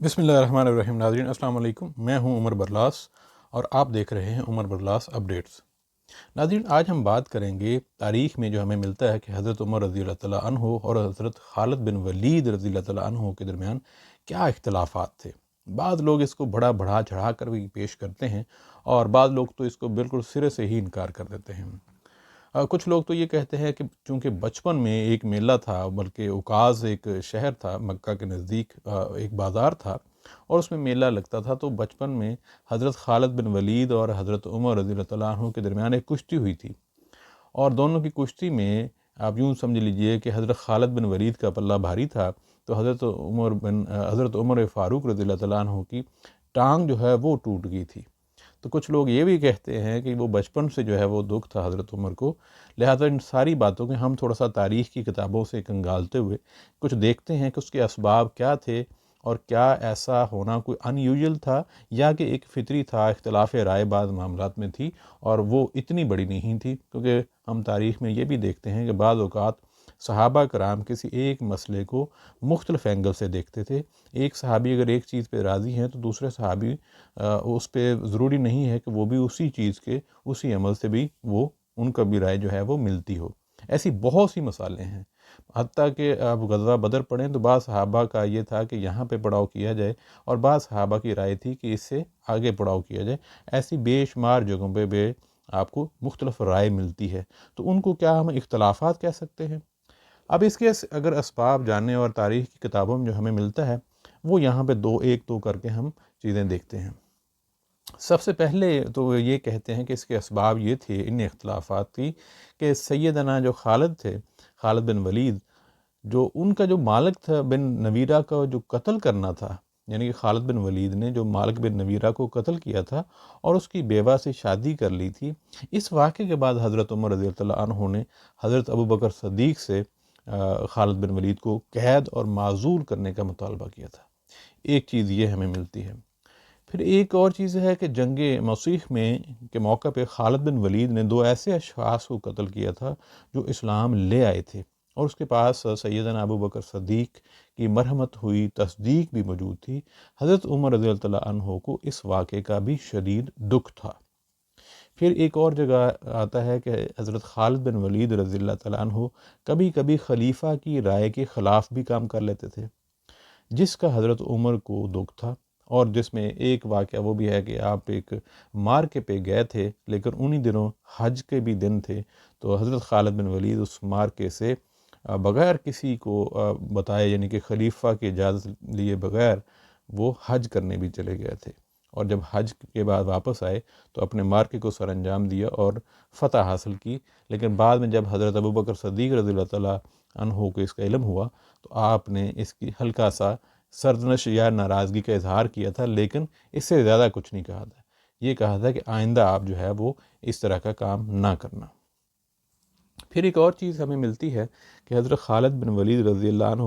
بسم اللہ الرحمن الرحیم۔ ناظرین السلام علیکم، میں ہوں عمر برلاس اور آپ دیکھ رہے ہیں عمر برلاس اپڈیٹس۔ ناظرین آج ہم بات کریں گے تاریخ میں جو ہمیں ملتا ہے کہ حضرت عمر رضی اللہ تعالیٰ عنہ اور حضرت خالد بن ولید رضی اللہ تعالیٰ عنہ کے درمیان کیا اختلافات تھے۔ بعض لوگ اس کو بڑھا چڑھا کر بھی پیش کرتے ہیں اور بعض لوگ تو اس کو بالکل سرے سے ہی انکار کر دیتے ہیں۔ کچھ لوگ تو یہ کہتے ہیں کہ چونکہ بچپن میں ایک میلہ تھا، بلکہ اوکاز ایک شہر تھا مکہ کے نزدیک، ایک بازار تھا اور اس میں میلہ لگتا تھا، تو بچپن میں حضرت خالد بن ولید اور حضرت عمر رضی اللہ تعالیٰ عنہ کے درمیان ایک کشتی ہوئی تھی، اور دونوں کی کشتی میں آپ یوں سمجھ لیجئے کہ حضرت خالد بن ولید کا پلہ بھاری تھا، تو حضرت عمر فاروق رضی اللہ تعالیٰ عنہ کی ٹانگ جو ہے وہ ٹوٹ گئی تھی۔ تو کچھ لوگ یہ بھی کہتے ہیں کہ وہ بچپن سے جو ہے وہ دکھ تھا حضرت عمر کو، لہٰذا ان ساری باتوں کے ہم تھوڑا سا تاریخ کی کتابوں سے کنگالتے ہوئے کچھ دیکھتے ہیں کہ اس کے اسباب کیا تھے، اور کیا ایسا ہونا کوئی ان یوزول تھا یا کہ ایک فطری تھا، اختلاف رائے بعض معاملات میں تھی اور وہ اتنی بڑی نہیں تھی، کیونکہ ہم تاریخ میں یہ بھی دیکھتے ہیں کہ بعض اوقات صحابہ کرام کسی ایک مسئلے کو مختلف اینگل سے دیکھتے تھے۔ ایک صحابی اگر ایک چیز پہ راضی ہیں تو دوسرے صحابی اس پہ ضروری نہیں ہے کہ وہ بھی اسی چیز کے اسی عمل سے بھی وہ ان کا بھی رائے جو ہے وہ ملتی ہو۔ ایسی بہت سی مثالیں ہیں، حتیٰ کہ آپ غزوہ بدر پڑھیں تو بعض صحابہ کا یہ تھا کہ یہاں پہ پڑاؤ کیا جائے، اور بعض صحابہ کی رائے تھی کہ اس سے آگے پڑاؤ کیا جائے۔ ایسی بے شمار جگہوں پہ آپ کو مختلف رائے ملتی ہے، تو ان کو کیا ہم اختلافات کہہ سکتے ہیں؟ اب اس کے اگر اسباب جاننے اور تاریخ کی کتابوں میں جو ہمیں ملتا ہے وہ یہاں پہ ایک دو کر کے ہم چیزیں دیکھتے ہیں۔ سب سے پہلے تو یہ کہتے ہیں کہ اس کے اسباب یہ تھے ان اختلافات کی کہ سیدنا جو خالد تھے، خالد بن ولید، جو ان کا جو مالک تھا بن نویرہ کا جو قتل کرنا تھا، یعنی کہ خالد بن ولید نے جو مالک بن نویرہ کو قتل کیا تھا اور اس کی بیوہ سے شادی کر لی تھی، اس واقعے کے بعد حضرت عمر رضی اللہ عنہ نے حضرت ابوبکر صدیق سے خالد بن ولید کو قید اور معزول کرنے کا مطالبہ کیا تھا۔ ایک چیز یہ ہمیں ملتی ہے۔ پھر ایک اور چیز ہے کہ جنگ موصیح میں کے موقع پہ خالد بن ولید نے دو ایسے اشخاص کو قتل کیا تھا جو اسلام لے آئے تھے، اور اس کے پاس سیدنا ابوبکر صدیق کی مرحمت ہوئی تصدیق بھی موجود تھی۔ حضرت عمر رضی اللہ عنہ کو اس واقعے کا بھی شدید دکھ تھا۔ پھر ایک اور جگہ آتا ہے کہ حضرت خالد بن ولید رضی اللہ تعالیٰ عنہ کبھی کبھی خلیفہ کی رائے کے خلاف بھی کام کر لیتے تھے، جس کا حضرت عمر کو دکھ تھا، اور جس میں ایک واقعہ وہ بھی ہے کہ آپ ایک مارکے پہ گئے تھے، لیکن انہی دنوں حج کے بھی دن تھے، تو حضرت خالد بن ولید اس مارکے سے بغیر کسی کو بتائے، یعنی کہ خلیفہ کی اجازت لیے بغیر وہ حج کرنے بھی چلے گئے تھے، اور جب حج کے بعد واپس آئے تو اپنے مارکے کو سر انجام دیا اور فتح حاصل کی۔ لیکن بعد میں جب حضرت ابوبکر صدیق رضی اللہ تعالیٰ عنہ کو اس کا علم ہوا تو آپ نے اس کی ہلکا سا سرزنش یا ناراضگی کا اظہار کیا تھا، لیکن اس سے زیادہ کچھ نہیں کہا تھا۔ یہ کہا تھا کہ آئندہ آپ جو ہے وہ اس طرح کا کام نہ کرنا۔ پھر ایک اور چیز ہمیں ملتی ہے کہ حضرت خالد بن ولید رضی اللہ عنہ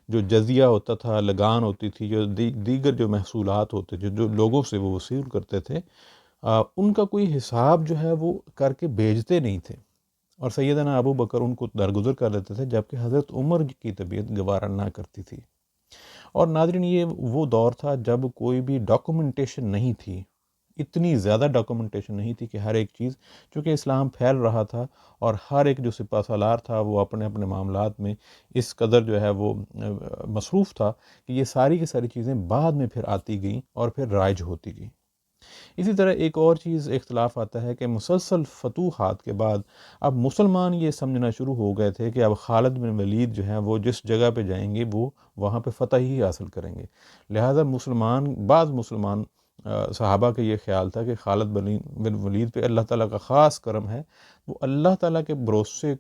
جو جزیہ ہوتا تھا، لگان ہوتی تھی، جو دیگر جو محصولات ہوتے تھے جو لوگوں سے وہ وصول کرتے تھے، ان کا کوئی حساب جو ہے وہ کر کے بھیجتے نہیں تھے، اور سیدنا ابو بکر ان کو درگزر کر دیتے تھے، جبکہ حضرت عمر کی طبیعت گوارا نہ کرتی تھی۔ اور ناظرین یہ وہ دور تھا جب کوئی بھی ڈاکومنٹیشن نہیں تھی، اتنی زیادہ ڈاکومنٹیشن نہیں تھی کہ ہر ایک چیز، چونکہ اسلام پھیل رہا تھا اور ہر ایک جو سپہ سالار تھا وہ اپنے اپنے معاملات میں اس قدر جو ہے وہ مصروف تھا کہ یہ ساری کی ساری چیزیں بعد میں پھر آتی گئیں اور پھر رائج ہوتی گئیں۔ اسی طرح ایک اور چیز اختلاف آتا ہے کہ مسلسل فتوحات کے بعد اب مسلمان یہ سمجھنا شروع ہو گئے تھے کہ اب خالد بن ولید جو ہیں وہ جس جگہ پہ جائیں گے وہ وہاں پہ فتح ہی حاصل کریں گے، لہٰذا بعض مسلمان صحابہ کا یہ خیال تھا کہ خالد بن ولید پہ اللہ تعالیٰ کا خاص کرم ہے، وہ اللہ تعالیٰ کے بھروسے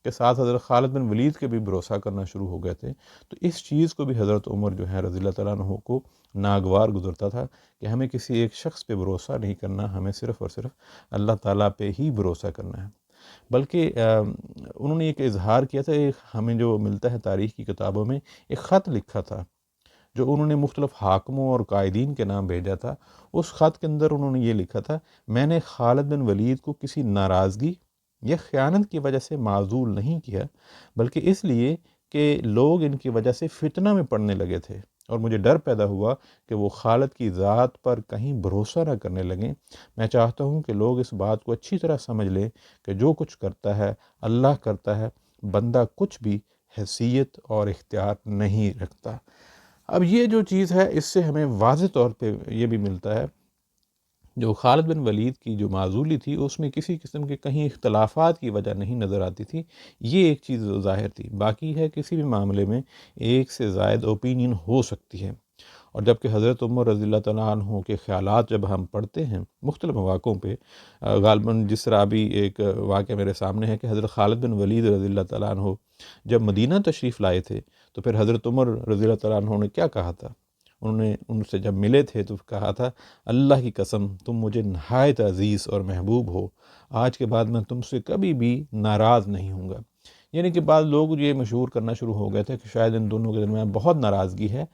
کے ساتھ حضرت خالد بن ولید کے بھی بھروسہ کرنا شروع ہو گئے تھے۔ تو اس چیز کو بھی حضرت عمر جو ہے رضی اللہ تعالیٰ عنہ کو ناگوار گزرتا تھا کہ ہمیں کسی ایک شخص پہ بھروسہ نہیں کرنا، ہمیں صرف اور صرف اللہ تعالیٰ پہ ہی بھروسہ کرنا ہے۔ بلکہ انہوں نے ایک اظہار کیا تھا، ہمیں جو ملتا ہے تاریخ کی کتابوں میں، ایک خط لکھا تھا جو انہوں نے مختلف حاکموں اور قائدین کے نام بھیجا تھا۔ اس خط کے اندر انہوں نے یہ لکھا تھا، میں نے خالد بن ولید کو کسی ناراضگی یا خیانت کی وجہ سے معزول نہیں کیا، بلکہ اس لیے کہ لوگ ان کی وجہ سے فتنہ میں پڑنے لگے تھے اور مجھے ڈر پیدا ہوا کہ وہ خالد کی ذات پر کہیں بھروسہ نہ کرنے لگیں۔ میں چاہتا ہوں کہ لوگ اس بات کو اچھی طرح سمجھ لیں کہ جو کچھ کرتا ہے اللہ کرتا ہے، بندہ کچھ بھی حیثیت اور اختیار نہیں رکھتا۔ اب یہ جو چیز ہے اس سے ہمیں واضح طور پہ یہ بھی ملتا ہے، جو خالد بن ولید کی جو معزولی تھی اس میں کسی قسم کے کہیں اختلافات کی وجہ نہیں نظر آتی تھی، یہ ایک چیز ظاہر تھی۔ باقی ہے کسی بھی معاملے میں ایک سے زائد اوپینین ہو سکتی ہے، اور جب کہ حضرت عمر رضی اللہ تعالیٰ عنہ کے خیالات جب ہم پڑھتے ہیں مختلف مواقعوں پہ، غالباً جس طرح ابھی ایک واقعہ میرے سامنے ہے کہ حضرت خالد بن ولید رضی اللہ تعالیٰ عنہ جب مدینہ تشریف لائے تھے تو پھر حضرت عمر رضی اللہ تعالیٰ عنہ نے کیا کہا تھا؟ انہوں نے ان سے جب ملے تھے تو کہا تھا، اللہ کی قسم تم مجھے نہایت عزیز اور محبوب ہو، آج کے بعد میں تم سے کبھی بھی ناراض نہیں ہوں گا۔ یعنی کہ بعض لوگ یہ مشہور کرنا شروع ہو گئے تھے کہ شاید ان دونوں کے درمیان بہت ناراضگی ہے۔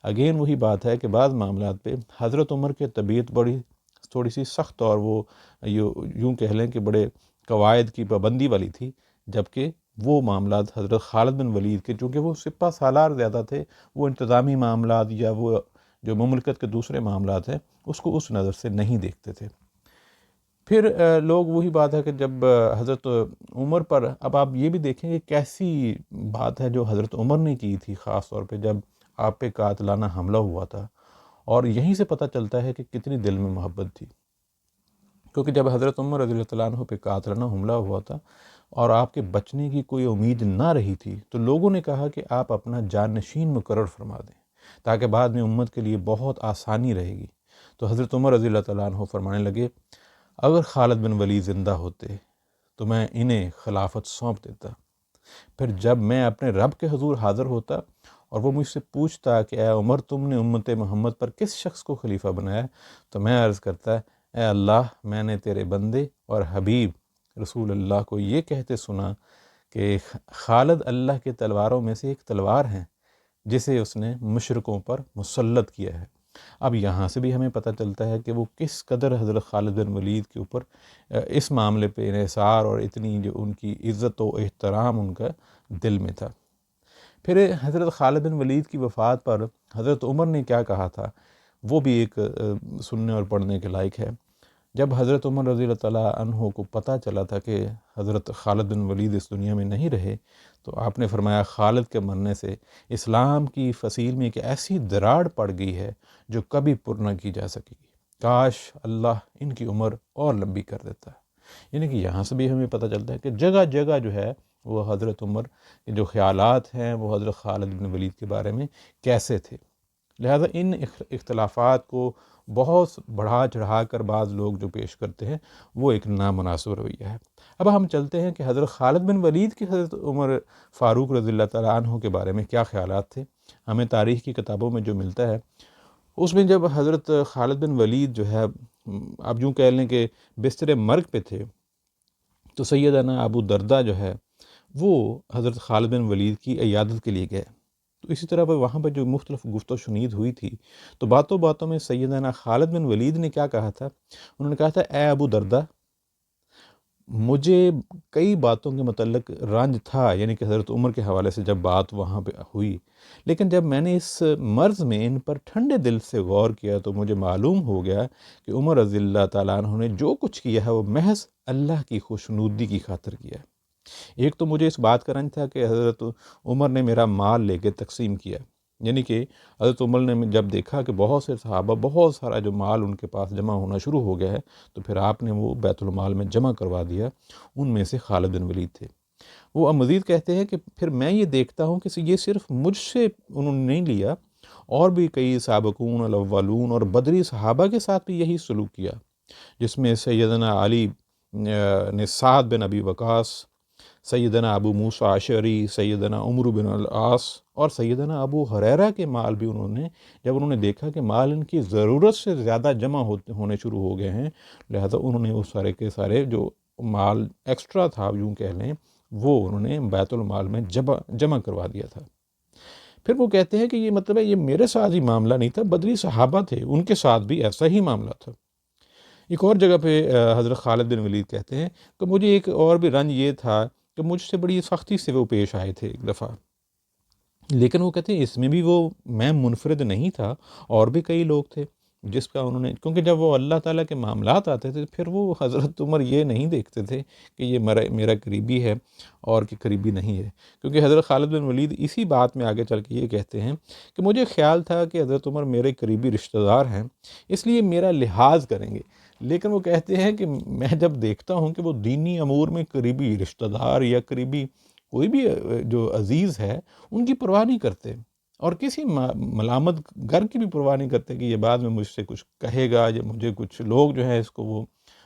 اگین وہی بات ہے کہ بعض معاملات پہ حضرت عمر کی طبیعت تھوڑی سی سخت اور وہ یوں کہہ لیں کہ بڑے قواعد کی پابندی والی تھی، جبکہ وہ معاملات حضرت خالد بن ولید کے چونکہ وہ سپہ سالار زیادہ تھے، وہ انتظامی معاملات یا وہ جو مملکت کے دوسرے معاملات ہیں اس کو اس نظر سے نہیں دیکھتے تھے۔ پھر لوگ وہی بات ہے کہ جب حضرت عمر پر، اب آپ یہ بھی دیکھیں کہ کیسی بات ہے جو حضرت عمر نے کی تھی، خاص طور پہ جب آپ پہ قاتلانہ حملہ ہوا تھا، اور یہیں سے پتہ چلتا ہے کہ کتنی دل میں محبت تھی، کیونکہ جب حضرت عمر رضی اللہ عنہ پہ قاتلانہ حملہ ہوا تھا اور آپ کے بچنے کی کوئی امید نہ رہی تھی، تو لوگوں نے کہا کہ آپ اپنا جانشین مقرر فرما دیں تاکہ بعد میں امت کے لیے بہت آسانی رہے گی۔ تو حضرت عمر رضی اللہ عنہ فرمانے لگے، اگر خالد بن ولید زندہ ہوتے تو میں انہیں خلافت سونپ دیتا۔ پھر جب میں اپنے رب کے حضور حاضر ہوتا اور وہ مجھ سے پوچھتا کہ اے عمر تم نے امت محمد پر کس شخص کو خلیفہ بنایا، تو میں عرض کرتا، اے اللہ میں نے تیرے بندے اور حبیب رسول اللہ کو یہ کہتے سنا کہ خالد اللہ کے تلواروں میں سے ایک تلوار ہیں جسے اس نے مشرکوں پر مسلط کیا ہے۔ اب یہاں سے بھی ہمیں پتہ چلتا ہے کہ وہ کس قدر حضرت خالد بن ولید کے اوپر اس معاملے پہ انحصار اور اتنی جو ان کی عزت و احترام ان کا دل میں تھا۔ پھر حضرت خالد بن ولید کی وفات پر حضرت عمر نے کیا کہا تھا، وہ بھی ایک سننے اور پڑھنے کے لائق ہے۔ جب حضرت عمر رضی اللہ تعالیٰ عنہ کو پتہ چلا تھا کہ حضرت خالد بن ولید اس دنیا میں نہیں رہے، تو آپ نے فرمایا خالد کے مرنے سے اسلام کی فصیل میں ایک ایسی دراڑ پڑ گئی ہے جو کبھی پر نہ کی جا سکے گی، کاش اللہ ان کی عمر اور لمبی کر دیتا ہے۔ یعنی کہ یہاں سے بھی ہمیں پتہ چلتا ہے کہ جگہ جگہ جو ہے وہ حضرت عمر کے جو خیالات ہیں وہ حضرت خالد بن ولید کے بارے میں کیسے تھے۔ لہذا ان اختلافات کو بہت بڑھا چڑھا کر بعض لوگ جو پیش کرتے ہیں وہ ایک نامناسب رویہ ہے۔ اب ہم چلتے ہیں کہ حضرت خالد بن ولید کی حضرت عمر فاروق رضی اللہ تعالیٰ عنہ کے بارے میں کیا خیالات تھے۔ ہمیں تاریخ کی کتابوں میں جو ملتا ہے اس میں جب حضرت خالد بن ولید جو ہے اب یوں کہہ لیں کہ بستر مرگ پہ تھے، تو سیدنا ابو دردہ جو ہے وہ حضرت خالد بن ولید کی عیادت کے لیے گئے۔ تو اسی طرح وہاں پر جو مختلف گفت و شنید ہوئی تھی، تو باتوں باتوں میں سیدنا خالد بن ولید نے کیا کہا تھا، انہوں نے کہا تھا، اے ابو دردہ مجھے کئی باتوں کے متعلق رنج تھا، یعنی کہ حضرت عمر کے حوالے سے جب بات وہاں پہ ہوئی، لیکن جب میں نے اس مرض میں ان پر ٹھنڈے دل سے غور کیا تو مجھے معلوم ہو گیا کہ عمر رضی اللہ تعالیٰ عنہ نے جو کچھ کیا ہے وہ محض اللہ کی خوشنودی کی خاطر کیا ہے۔ ایک تو مجھے اس بات کا رنج تھا کہ حضرت عمر نے میرا مال لے کے تقسیم کیا، یعنی کہ حضرت عمر نے جب دیکھا کہ بہت سے صحابہ بہت سارا جو مال ان کے پاس جمع ہونا شروع ہو گیا ہے، تو پھر آپ نے وہ بیت المال میں جمع کروا دیا۔ ان میں سے خالد بن ولید تھے۔ وہ اب مزید کہتے ہیں کہ پھر میں یہ دیکھتا ہوں کہ یہ صرف مجھ سے انہوں نے نہیں لیا، اور بھی کئی سابقون الاولون اور بدری صحابہ کے ساتھ بھی یہی سلوک کیا، جس میں سیدنا علی نے سعد بن ابی وقاص، سیدنا ابو موسیٰ اشعری، سیدنا عمر بن العاص اور سیدنا ابو ہریرہ کے مال بھی جب انہوں نے دیکھا کہ مال ان کی ضرورت سے زیادہ جمع ہونے شروع ہو گئے ہیں، لہذا انہوں نے اس سارے کے سارے جو مال ایکسٹرا تھا یوں کہہ لیں وہ انہوں نے بیت المال میں جمع کروا دیا تھا۔ پھر وہ کہتے ہیں کہ یہ مطلب ہے یہ میرے ساتھ ہی معاملہ نہیں تھا، بدری صحابہ تھے ان کے ساتھ بھی ایسا ہی معاملہ تھا۔ ایک اور جگہ پہ حضرت خالد بن ولید کہتے ہیں کہ مجھے ایک اور بھی رنج یہ تھا کہ مجھ سے بڑی سختی سے وہ پیش آئے تھے ایک دفعہ، لیکن وہ کہتے ہیں اس میں بھی وہ میں منفرد نہیں تھا، اور بھی کئی لوگ تھے جس کا انہوں نے، کیونکہ جب وہ اللہ تعالیٰ کے معاملات آتے تھے پھر وہ حضرت عمر یہ نہیں دیکھتے تھے کہ یہ میرا قریبی ہے اور کہ قریبی نہیں ہے، کیونکہ حضرت خالد بن ولید اسی بات میں آگے چل کے یہ کہتے ہیں کہ مجھے خیال تھا کہ حضرت عمر میرے قریبی رشتہ دار ہیں، اس لیے میرا لحاظ کریں گے، لیکن وہ کہتے ہیں کہ میں جب دیکھتا ہوں کہ وہ دینی امور میں قریبی رشتہ دار یا قریبی کوئی بھی جو عزیز ہے ان کی پرواہ نہیں کرتے، اور کسی ملامت گر کی بھی پرواہ نہیں کرتے کہ یہ بعد میں مجھ سے کچھ کہے گا یا مجھے کچھ لوگ جو ہے اس کو وہ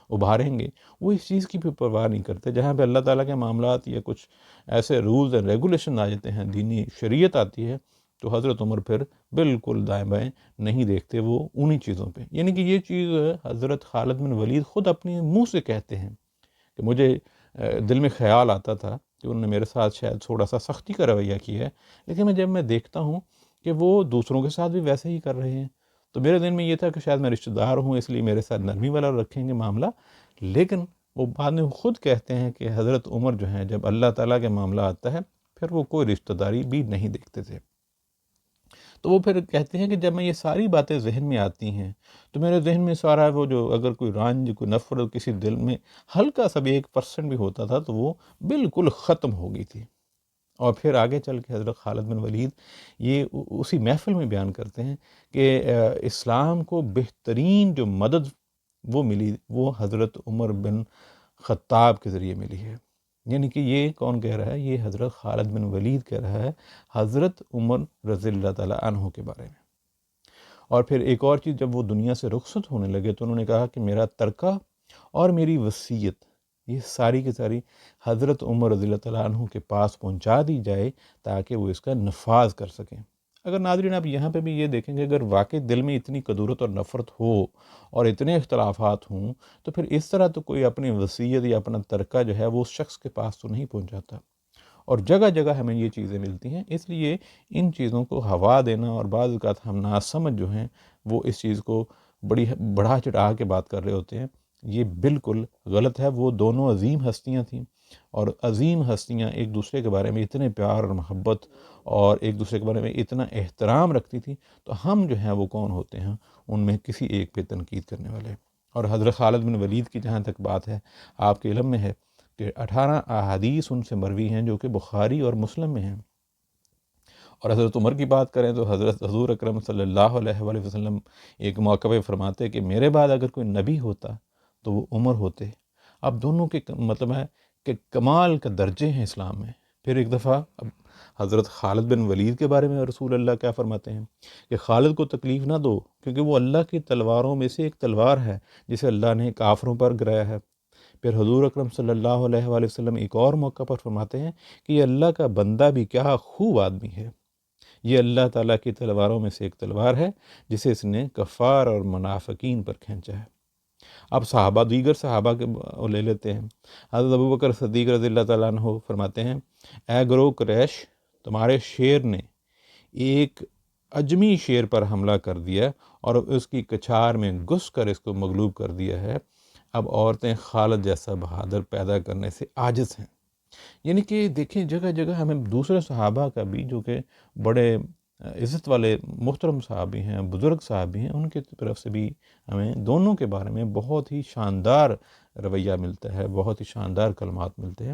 ابھاریں گے، وہ اس چیز کی بھی پرواہ نہیں کرتے۔ جہاں پہ اللہ تعالیٰ کے معاملات یا کچھ ایسے رولز اینڈ ریگولیشن آ جاتے ہیں، دینی شریعت آتی ہے، تو حضرت عمر پھر بالکل دائیں بائیں نہیں دیکھتے، وہ انہی چیزوں پہ، یعنی کہ یہ چیز حضرت خالد بن ولید خود اپنے منہ سے کہتے ہیں کہ مجھے دل میں خیال آتا تھا کہ انہوں نے میرے ساتھ شاید تھوڑا سا سختی کا رویہ کیا ہے، لیکن جب میں دیکھتا ہوں کہ وہ دوسروں کے ساتھ بھی ویسے ہی کر رہے ہیں، تو میرے دل میں یہ تھا کہ شاید میں رشتہ دار ہوں اس لیے میرے ساتھ نرمی والا رکھیں گے معاملہ، لیکن وہ بعد میں خود کہتے ہیں کہ حضرت عمر جو ہیں جب اللہ تعالیٰ کے معاملہ آتا ہے پھر وہ کوئی رشتہ داری بھی نہیں دیکھتے تھے۔ تو وہ پھر کہتے ہیں کہ جب میں یہ ساری باتیں ذہن میں آتی ہیں تو میرے ذہن میں سارا وہ جو اگر کوئی رنج کوئی نفرت کسی دل میں ہلکا سا بھی 1% بھی ہوتا تھا تو وہ بالکل ختم ہو گئی تھی۔ اور پھر آگے چل کے حضرت خالد بن ولید یہ اسی محفل میں بیان کرتے ہیں کہ اسلام کو بہترین جو مدد وہ ملی وہ حضرت عمر بن خطاب کے ذریعے ملی ہے، یعنی کہ یہ کون کہہ رہا ہے؟ یہ حضرت خالد بن ولید کہہ رہا ہے حضرت عمر رضی اللہ تعالیٰ عنہ کے بارے میں۔ اور پھر ایک اور چیز، جب وہ دنیا سے رخصت ہونے لگے تو انہوں نے کہا کہ میرا ترکہ اور میری وصیت یہ ساری کی ساری حضرت عمر رضی اللہ تعالیٰ عنہ کے پاس پہنچا دی جائے تاکہ وہ اس کا نفاذ کر سکیں۔ اگر ناظرین آپ یہاں پہ بھی یہ دیکھیں گے اگر واقعی دل میں اتنی قدورت اور نفرت ہو اور اتنے اختلافات ہوں تو پھر اس طرح تو کوئی اپنی وصیت یا اپنا ترکہ جو ہے وہ اس شخص کے پاس تو نہیں پہنچاتا، اور جگہ جگہ ہمیں یہ چیزیں ملتی ہیں، اس لیے ان چیزوں کو ہوا دینا، اور بعض اوقات ہم ناسمجھ جو ہیں وہ اس چیز کو بڑھا چڑھا کے بات کر رہے ہوتے ہیں، یہ بالکل غلط ہے۔ وہ دونوں عظیم ہستیاں تھیں، اور عظیم ہستیاں ایک دوسرے کے بارے میں اتنے پیار اور محبت اور ایک دوسرے کے بارے میں اتنا احترام رکھتی تھی، تو ہم جو ہیں وہ کون ہوتے ہیں ان میں کسی ایک پہ تنقید کرنے والے۔ اور حضرت خالد بن ولید کی جہاں تک بات ہے، آپ کے علم میں ہے کہ 18 احادیث ان سے مروی ہیں جو کہ بخاری اور مسلم میں ہیں۔ اور حضرت عمر کی بات کریں تو حضرت حضور اکرم صلی اللہ علیہ وآلہ وسلم ایک موقع پہ فرماتے کہ میرے بعد اگر کوئی نبی ہوتا تو وہ عمر ہوتے۔ اب دونوں کے مطلب ہے کہ کمال کا درجے ہیں اسلام میں۔ پھر ایک دفعہ اب حضرت خالد بن ولید کے بارے میں رسول اللہ کیا فرماتے ہیں کہ خالد کو تکلیف نہ دو کیونکہ وہ اللہ کی تلواروں میں سے ایک تلوار ہے جسے اللہ نے کافروں پر گرایا ہے۔ پھر حضور اکرم صلی اللہ علیہ وآلہ وسلم ایک اور موقع پر فرماتے ہیں کہ یہ اللہ کا بندہ بھی کیا خوب آدمی ہے، یہ اللہ تعالیٰ کی تلواروں میں سے ایک تلوار ہے جسے اس نے کفار اور منافقین پر کھینچا ہے۔ اب صحابہ، دیگر صحابہ کے لے لیتے ہیں۔ حضرت ابوبکر صدیق رضی اللہ تعالیٰ عنہ فرماتے ہیں اے گروہ قریش، تمہارے شیر نے ایک اجمی شیر پر حملہ کر دیا اور اس کی کچھار میں گھس کر اس کو مغلوب کر دیا ہے، اب عورتیں خالد جیسا بہادر پیدا کرنے سے عاجز ہیں۔ یعنی کہ دیکھیں جگہ جگہ ہمیں دوسرے صحابہ کا بھی جو کہ بڑے عزت والے محترم صحابی ہیں، بزرگ صحابی ہیں، ان کی طرف سے بھی ہمیں دونوں کے بارے میں بہت ہی شاندار رویہ ملتا ہے، بہت ہی شاندار کلمات ملتے ہیں۔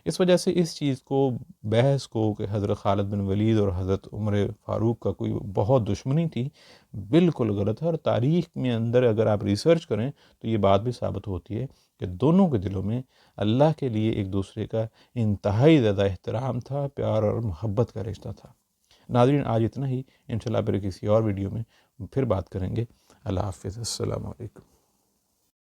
اس وجہ سے اس چیز کو، بحث کو کہ حضرت خالد بن ولید اور حضرت عمر فاروق کا کوئی بہت دشمنی تھی، بالکل غلط ہے، اور تاریخ میں اندر اگر آپ ریسرچ کریں تو یہ بات بھی ثابت ہوتی ہے کہ دونوں کے دلوں میں اللہ کے لیے ایک دوسرے کا انتہائی زیادہ احترام تھا، پیار اور محبت کا رشتہ تھا۔ ناظرین آج اتنا ہی، انشاءاللہ پھر کسی اور ویڈیو میں پھر بات کریں گے۔ اللہ حافظ، السلام علیکم۔